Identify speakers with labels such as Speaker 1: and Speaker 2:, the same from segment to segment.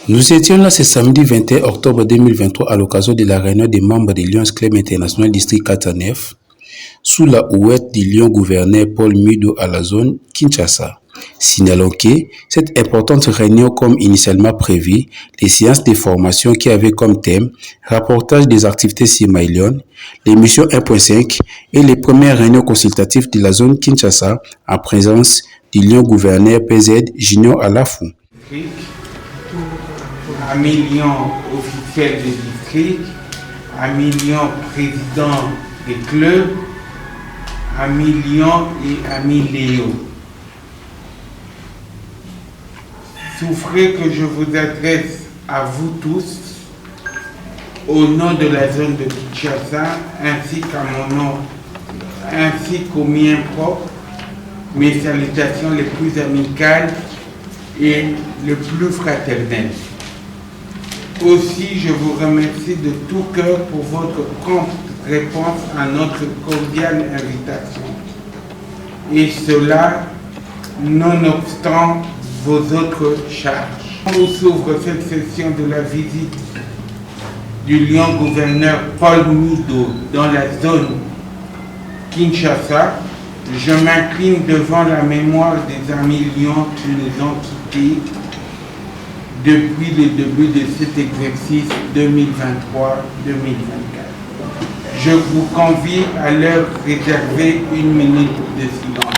Speaker 1: Nous étions là ce samedi 21 octobre 2023 à l'occasion de la réunion des membres de Lions Club International District 409 sous la houlette du lion-gouverneur Paul Mido à la zone Kinshasa. Signalons que cette importante réunion, comme initialement prévu, les séances de formation qui avaient comme thème rapportage des activités Simailion, l'émission 1.5 et les premières réunions consultatives de la zone Kinshasa en présence du lion-gouverneur PZ Junior Alafou.
Speaker 2: Amis Lion officiel des districts, Amis Lion président des clubs, Amis Lion et Amis Léo. Souffrez que je vous adresse à vous tous, au nom de la zone de Kinshasa, ainsi qu'à mon nom, ainsi qu'au mien propre, mes salutations les plus amicales et les plus fraternelles. Aussi, je vous remercie de tout cœur pour votre prompte réponse à notre cordiale invitation. Et cela, nonobstant vos autres charges. On s'ouvre cette session de la visite du lion-gouverneur Paul Mido dans la zone Kinshasa. Je m'incline devant la mémoire des amis lions qui nous ont quittés depuis le début de cet exercice 2023-2024. Je vous convie à leur réserver une minute de silence.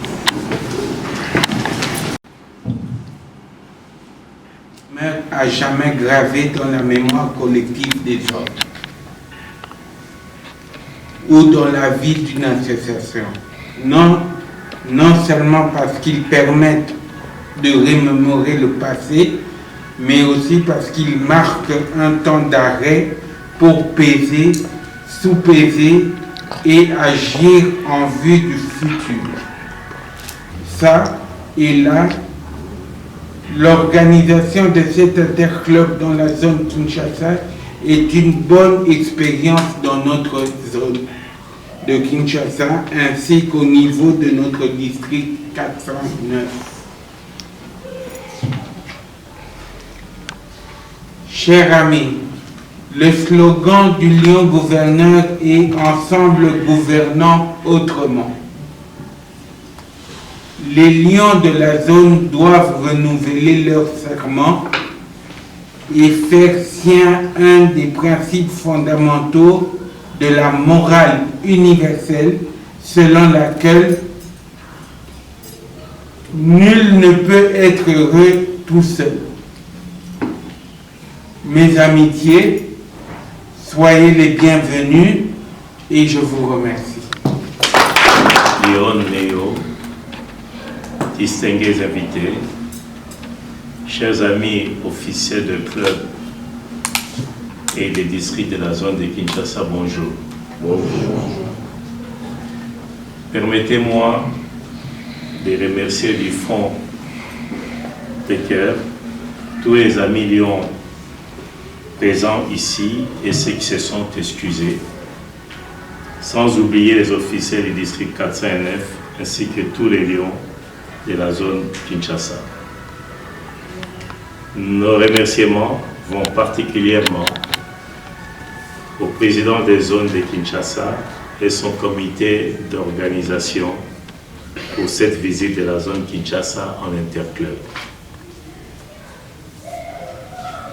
Speaker 2: Meurt à jamais gravé dans la mémoire collective des hommes ou dans la vie d'une association. Non seulement parce qu'ils permettent de remémorer le passé, mais aussi parce qu'il marque un temps d'arrêt pour peser, sous-peser et agir en vue du futur. Ça et là, l'organisation de cet interclub dans la zone Kinshasa est une bonne expérience dans notre zone de Kinshasa ainsi qu'au niveau de notre district 409. Chers amis, le slogan du lion-gouverneur est « Ensemble gouvernant autrement ». Les lions de la zone doivent renouveler leur serment et faire sien un des principes fondamentaux de la morale universelle selon laquelle nul ne peut être heureux tout seul. Mes amitiés, soyez les bienvenus et je vous remercie.
Speaker 3: Léon Léo, distingués invités, chers amis officiels de club et des districts de la zone de Kinshasa, bonjour. Bonjour. Permettez-moi de remercier du fond de cœur tous les amis Lions présents ici et ceux qui se sont excusés, sans oublier les officiels du district 409 ainsi que tous les Lions de la zone Kinshasa. Nos remerciements vont particulièrement au président des zones de Kinshasa et son comité d'organisation pour cette visite de la zone Kinshasa en interclub.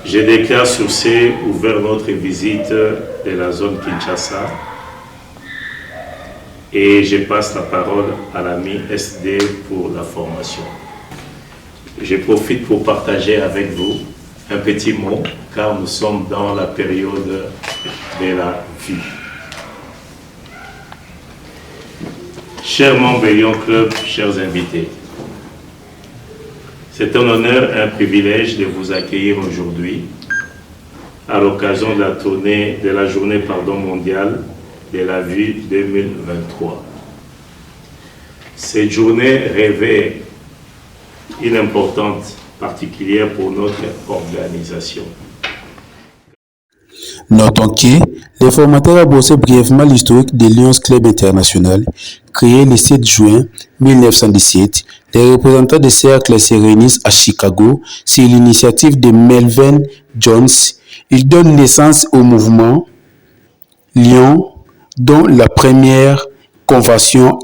Speaker 3: Je déclare sur ce ouvert notre visite de la zone Kinshasa et je passe la parole à l'ami SD pour la formation. Je profite pour partager avec vous un petit mot car nous sommes dans la période de la vie. Chers membres Lion Club, chers invités, c'est un honneur et un privilège de vous accueillir aujourd'hui à l'occasion de la journée mondiale de la vie 2023. Cette journée revêt une importance particulière pour notre organisation.
Speaker 1: Notons que les formateurs a brossé brièvement l'historique des Lions Club International, créé le 7 juin 1917. Les représentants des cercles se réunissent à Chicago sur l'initiative de Melvin Jones. Ils donnent naissance au mouvement Lions, dont la première convention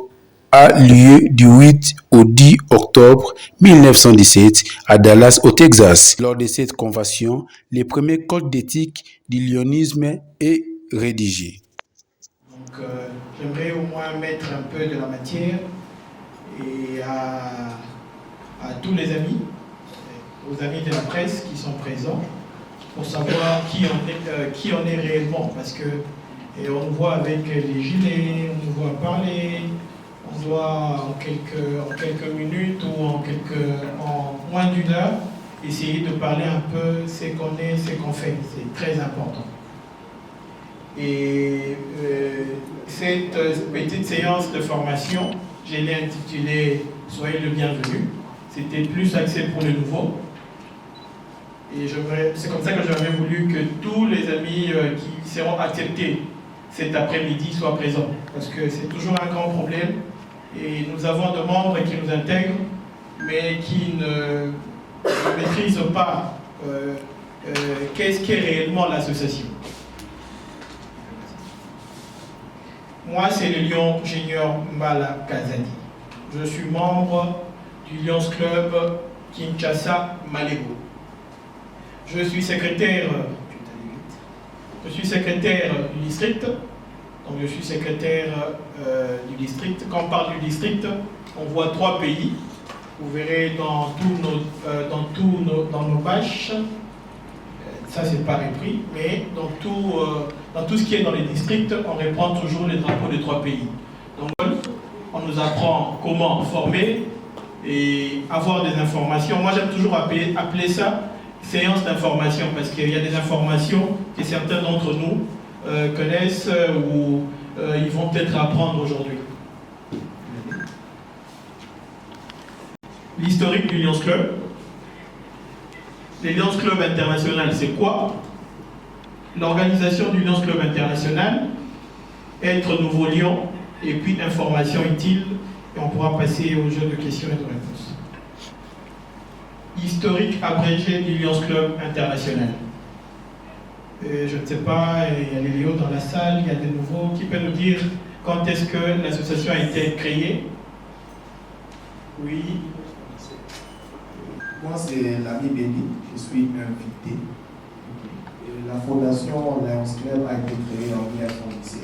Speaker 1: a lieu du 8 au 10 octobre 1917 à Dallas, au Texas. Lors de cette convention, le premier code d'éthique du lionisme est rédigé.
Speaker 4: Donc, j'aimerais au moins mettre un peu de la matière et à tous les amis, aux amis de la presse qui sont présents, pour savoir qui on est réellement, parce que on nous voit avec les gilets, on nous voit parler, on doit en quelques minutes ou en moins d'une heure essayer de parler un peu ce qu'on est, ce qu'on fait. C'est très important. Et cette petite séance de formation, je l'ai intitulée « Soyez le bienvenu ». C'était plus axé pour les nouveaux. Et c'est comme ça que j'aurais voulu que tous les amis qui seront acceptés cet après-midi soient présents. Parce que c'est toujours un grand problème. Et nous avons des membres qui nous intègrent, mais qui ne maîtrisent pas qu'est-ce qu'est réellement l'association. Moi, c'est le Lion Junior Mbala Kazadi. Je suis membre du Lions Club Kinshasa Malebo. Je suis secrétaire du district. Donc je suis secrétaire du district. Quand on parle du district, on voit 3 pays. Vous verrez dans nos pages. Ça, c'est pas repris, mais dans tout ce qui est dans les districts, on reprend toujours les drapeaux des 3 pays. Donc, on nous apprend comment former et avoir des informations. Moi, j'aime toujours appeler ça séance d'information, parce qu'il y a des informations que certains d'entre nous connaissent ou ils vont peut-être apprendre aujourd'hui. L'historique du Lions Club. Les Lions Club International, c'est quoi? L'organisation du Lions Club International, être nouveau lion, et puis information utile, et on pourra passer au jeu de questions et de réponses. Historique abrégé du Lions Club International. Je ne sais pas, il y a les Léo dans la salle, il y a des nouveaux. Qui peut nous dire quand est-ce que l'association a été créée? Oui.
Speaker 5: Moi, c'est l'ami Béni, je suis invité. Et la fondation Lions Club a été créée en 1917.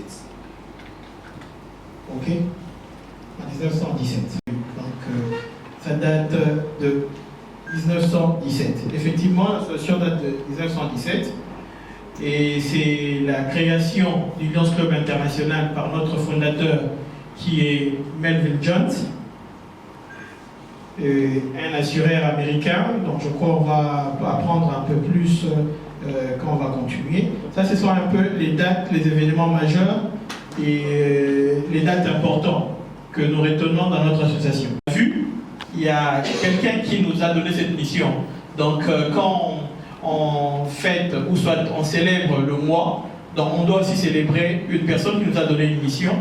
Speaker 4: Ok. En 1917. Donc, ça date de 1917. Effectivement, l'association date de 1917. Et c'est la création du Lions Club International par notre fondateur qui est Melvin Jones, un assureur américain. Donc je crois qu'on va apprendre un peu plus quand on va continuer. Ça, ce sont un peu les dates, les événements majeurs et les dates importantes que nous retenons dans notre association. Vu, il y a quelqu'un qui nous a donné cette mission. Donc quand on fête ou soit on célèbre le mois, donc on doit aussi célébrer une personne qui nous a donné une mission.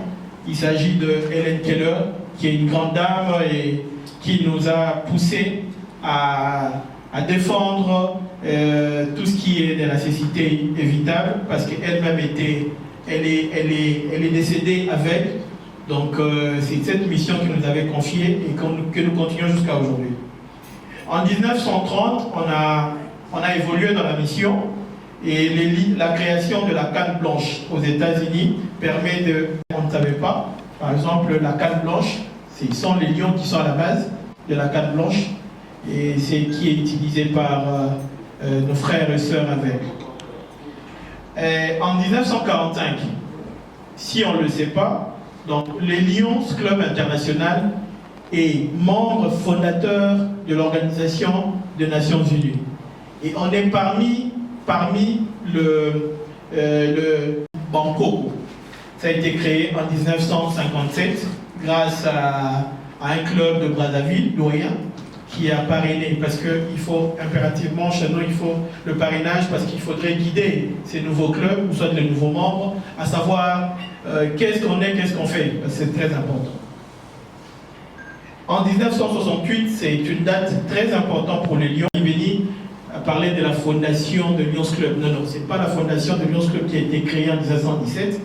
Speaker 4: Il s'agit de Helen Keller, qui est une grande dame et qui nous a poussé à défendre tout ce qui est de la cécité évitable, parce qu'elle-même elle est décédée avec. Donc c'est cette mission qui nous avait confiée et que nous continuons jusqu'à aujourd'hui. En 1930, on a évolué dans la mission et la création de la canne blanche aux États-Unis permet de... On ne savait pas, par exemple, la canne blanche, ce sont les lions qui sont à la base de la canne blanche et c'est qui est utilisé par nos frères et sœurs avec. En 1945, si on ne le sait pas, donc les Lions Club International est membre fondateur de l'Organisation des Nations Unies. Et on est parmi le Banco. Ça a été créé en 1957 grâce à un club de Brazzaville, Doyen, qui a parrainé, parce qu'il faut impérativement, chez nous, il faut le parrainage, parce qu'il faudrait guider ces nouveaux clubs, ou soit les nouveaux membres, à savoir qu'est-ce qu'on est, qu'est-ce qu'on fait, c'est très important. En 1968, c'est une date très importante pour les Lions. Béni a parlé de la fondation de Lions Club. Non, ce n'est pas la fondation de Lions Club qui a été créée en 1917,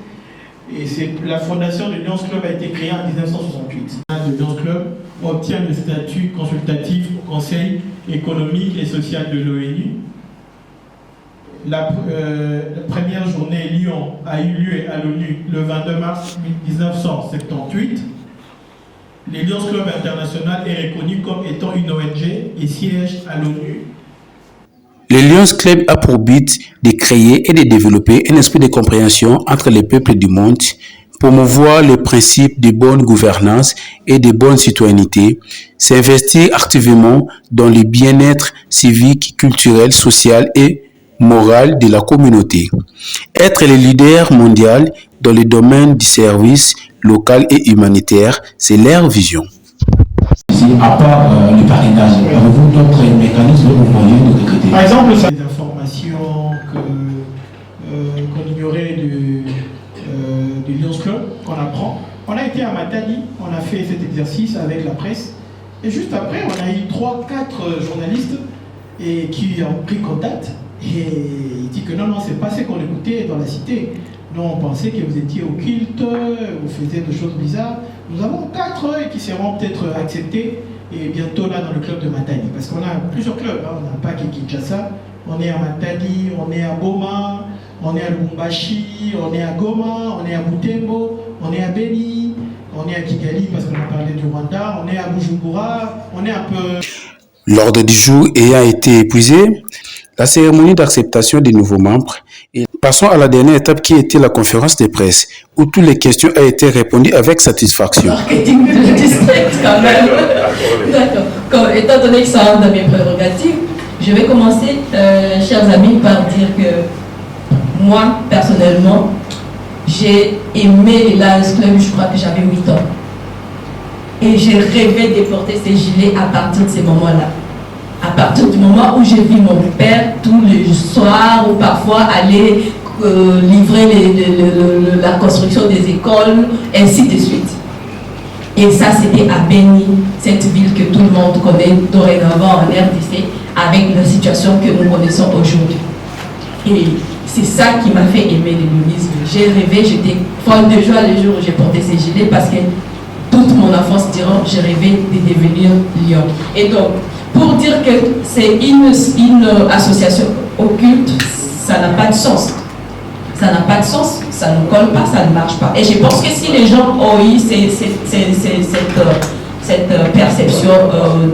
Speaker 4: et c'est la fondation de Lions Club a été créée en 1968. Le Lions Club obtient le statut consultatif au Conseil économique et social de l'ONU. La première journée Lyon a eu lieu à l'ONU le 22 mars 1978. Le Lions Club International est reconnu comme étant une ONG et siège à l'ONU.
Speaker 1: Le Lions Club a pour but de créer et de développer un esprit de compréhension entre les peuples du monde, promouvoir les principes de bonne gouvernance et de bonne citoyenneté, s'investir activement dans le bien-être civique, culturel, social et moral de la communauté, être le leader mondial dans le domaine du service local et humanitaire, c'est leur vision.
Speaker 6: À part le parrainage, avez-vous d'autres mécanismes ou moyens de recruter?
Speaker 4: Par exemple, ça des informations qu'on ignorait du Lions Club, qu'on apprend. On a été à Matadi, on a fait cet exercice avec la presse, et juste après, on a eu 3-4 journalistes qui ont pris contact, et ils disent que non, c'est pas ce qu'on écoutait dans la cité. Nous, on pensait que vous étiez occulte, vous faisiez des choses bizarres. Nous avons 4 qui seront peut-être acceptés et bientôt là dans le club de Matadi. Parce qu'on a plusieurs clubs, hein. On n'a pas qu'à Kinshasa. On est à Matadi, on est à Goma, on est à Lubumbashi, on est à Goma, on est à Butembo, on est à Beni, on est à Kigali parce qu'on a parlé du Rwanda, on est à Bujumbura, on est un peu...
Speaker 1: L'ordre du jour ayant été épuisé, la cérémonie d'acceptation des nouveaux membres. Et passons à la dernière étape qui était la conférence de presse, où toutes les questions ont été répondues avec satisfaction.
Speaker 7: Marketing de district quand même. D'accord. Étant donné que ça rentre dans mes prérogatives, je vais commencer, chers amis, par dire que moi, personnellement, j'ai aimé les Lions Club, je crois que j'avais 8 ans. Et j'ai rêvé de porter ces gilets à partir de ces moments-là. À partir du moment où j'ai vu mon père tous les soirs ou parfois aller livrer la construction des écoles, ainsi de suite. Et ça, c'était à Beni, cette ville que tout le monde connaît dorénavant en RDC, avec la situation que nous connaissons aujourd'hui. Et c'est ça qui m'a fait aimer le lionisme. J'ai rêvé, j'étais folle de joie le jour où j'ai porté ces gilets parce que toute mon enfance durant, j'ai rêvé de devenir lion. Et donc, pour dire que c'est une association occulte, ça n'a pas de sens. Ça n'a pas de sens, ça ne colle pas, ça ne marche pas. Et je pense que si les gens ont eu cette perception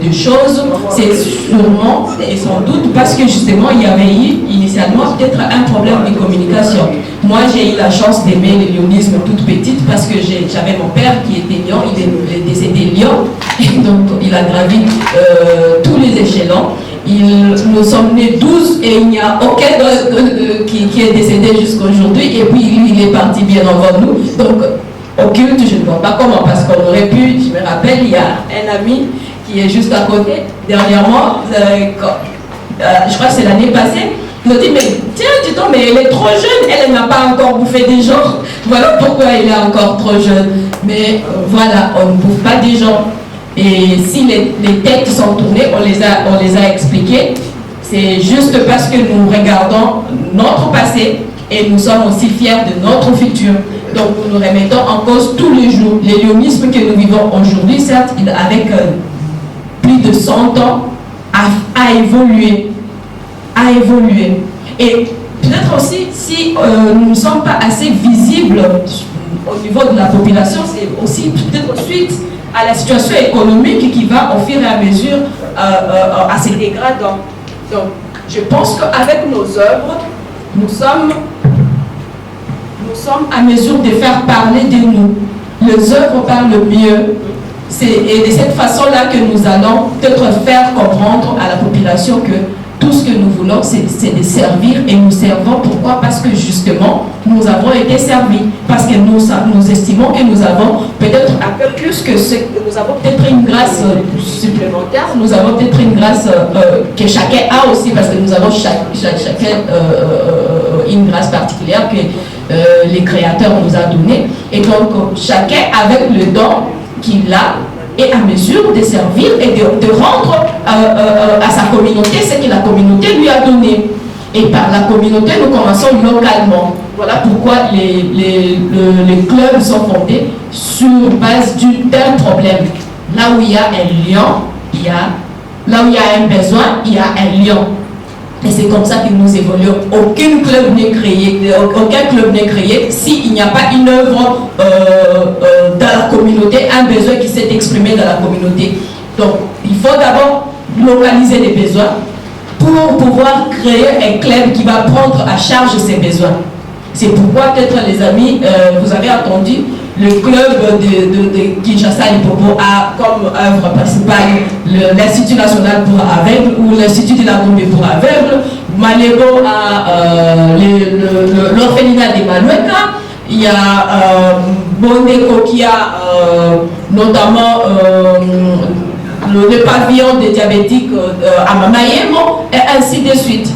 Speaker 7: de choses, c'est sûrement et sans doute parce que justement il y avait eu initialement peut-être un problème de communication. Moi j'ai eu la chance d'aimer le lionisme toute petite parce que j'avais mon père qui était lion, il est décédé lion, et donc il a gravi tous les échelons. Nous sommes nés 12 et il n'y a aucun qui est décédé jusqu'à aujourd'hui, et puis lui il est parti bien avant nous. Donc occulte, je ne vois pas comment, parce qu'on aurait pu, je me rappelle, il y a un ami qui est juste à côté, dernièrement, je crois que c'est l'année passée, il m'a dit, mais tiens, dis-donc, mais elle est trop jeune, elle n'a pas encore bouffé des gens, voilà pourquoi elle est encore trop jeune. Mais voilà, on ne bouffe pas des gens, et si les têtes sont tournées, on les a expliquées, c'est juste parce que nous regardons notre passé, et nous sommes aussi fiers de notre futur. Donc nous nous remettons en cause tous les jours. Le lionisme que nous vivons aujourd'hui, certes, avec plus de 100 ans, a évolué. A évolué. Et peut-être aussi, si nous ne sommes pas assez visibles au niveau de la population, c'est aussi peut-être suite à la situation économique qui va au fur et à mesure à se dégradant. Donc je pense qu'avec nos œuvres, nous sommes à mesure de faire parler de nous. Les œuvres parlent mieux. Et de cette façon-là que nous allons peut-être faire comprendre à la population que tout tout ce que nous voulons, c'est de servir, et nous servons. Pourquoi? Parce que justement, nous avons été servis. Parce que nous estimons que nous avons peut-être un peu plus que ce que nous avons peut-être une grâce supplémentaire, nous avons peut-être une grâce que chacun a aussi, parce que nous avons chacun une grâce particulière que les créateurs nous a donnée. Et donc, chacun avec le don qu'il a, est à mesure de servir et de rendre à sa communauté ce que la communauté lui a donné. Et par la communauté, nous commençons localement. Voilà pourquoi les clubs sont fondés sur base d'un problème. Là où il y a un lion, là où il y a un besoin, il y a un lion. Et c'est comme ça que nous évoluons. Aucun club n'est créé s'il n'y a pas une œuvre dans la communauté, un besoin qui s'est exprimé dans la communauté. Donc, il faut d'abord localiser les besoins pour pouvoir créer un club qui va prendre à charge ces besoins. C'est pourquoi peut-être les amis, vous avez entendu, le club de Kinshasa Limpopo a comme œuvre principale l'Institut national pour aveugles ou l'Institut de la Gombe pour aveugles. Malebo a l'orphelinat de Maloueka. Il y a Bondeko qui a notamment le pavillon des diabétiques à Mamayemo, et ainsi de suite.